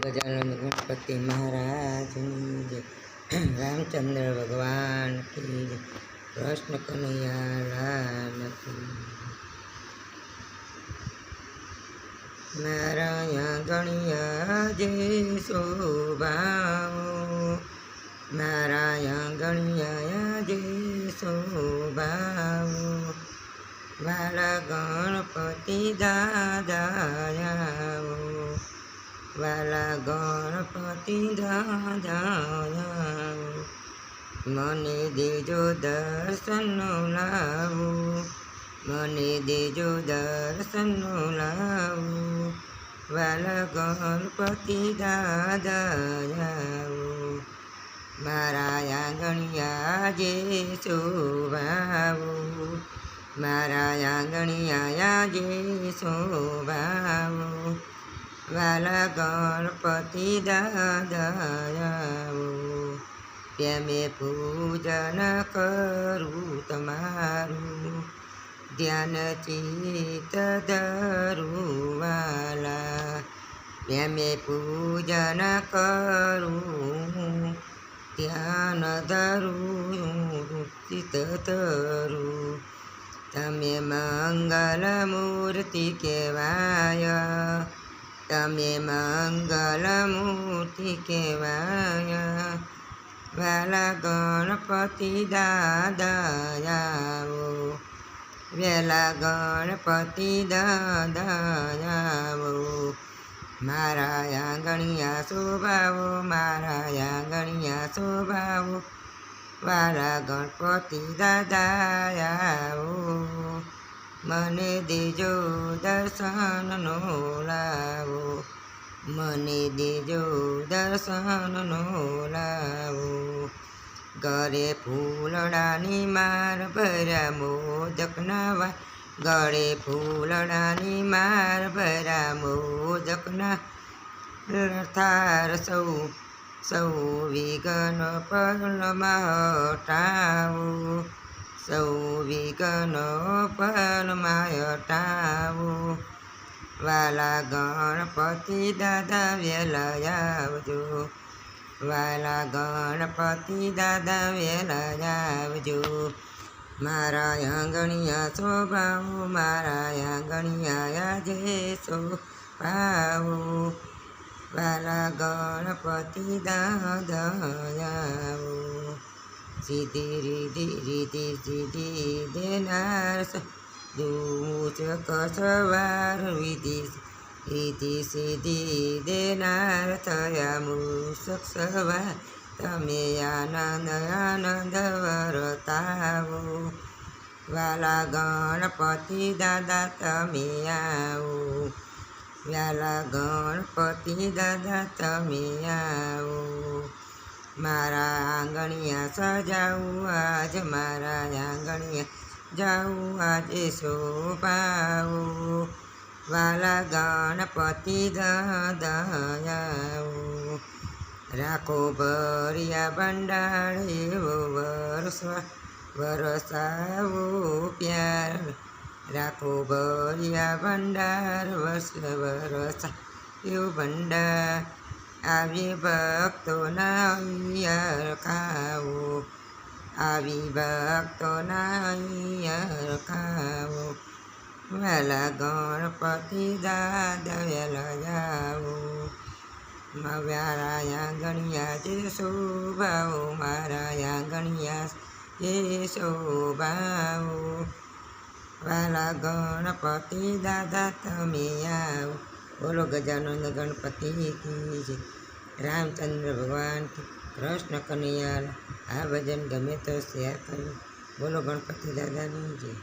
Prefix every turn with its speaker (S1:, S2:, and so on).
S1: गजानन गणपति महाराज जय। रामचंद्र भगवान की जय। कृष्ण कन्हैया लाल की। मारा गणिया जय शोभाओ, मारा गणिया जय शोभाओ, वाला गणपति दादायाओ, वाला गणपति दादायाओ, मने देजो दर्शन लावो, मने देजो दर्शन लावो, वाला गणपति दादायाओ, मारा आंगणिया जे शोभाओ, मारा आंगणिया जे शोभाओ, वाला गणपति दादायाओ, प्रेमे पूजन करूँ तमारू, ध्यान चित्त धरूँ वाला, प्रेमे पूजन करूँ, ध्यान धरूँ चित्त धरूँ, तमे मंगल मूर्ति केवाय, तमे मंगल मूर्ति केवाय, वाला गणपति दादायाओ, वेला गणपति दादायाओ, मारा आंगणिया शोभाओ, मारा आंगणिया शोभाओ, वाला गणपति दादायाओ, मने देजो दर्शन नो लावो, मने देजो दर्शन नो लावो, गळे फूलडानी मार भर्या मोदक नवा, गळे फूलडानी मार भर्या मोदक ना, थार सौ सौ विघ्न पलमा हटावो, सौ विघ्न पलमा हटावो, वाला गणपति दादा वेला आवजो, वाला गणपति दादा वेला आवजो, मारा आंगणिया शोभाओ, मारा आंगणिया जे शोभाओ, वाला गणपति दादायाओ, सीधी रिधि रिधि सिद्धि देनार दूचक सवार, विधि रिधि सिद्धि देनार थया मूषक सवार, तमे आनंद आनंद वर्तावो, वाला गणपति दादा तमे आओ, वाला गणपति दादा तमे आओ, मारा आंगणिया सजाऊँ आज, मारा आंगणिया जाऊँ आज शोभाओ, वाला गणपति दादायाओ, राखो भरिया भंडारे वो वरसावो प्यार, राखो भरिया भंडार वरसा यो भंडार, आवी भक्तो नाइया रखावो, आवी भक्तो नाइया रखावो, वाला गणपति दादा वेला जाओ, मारा आंगणिया जे शोभाओ, मारा आंगणिया जे शोभाओ, वाला गणपति दादा तमे आओ। बोलो गजानन गणपति की जय। रामचंद्र भगवान की, कृष्ण कन्हैया। आ भजन गमे तो शेयर करो। बोलो गणपति दादा की जय।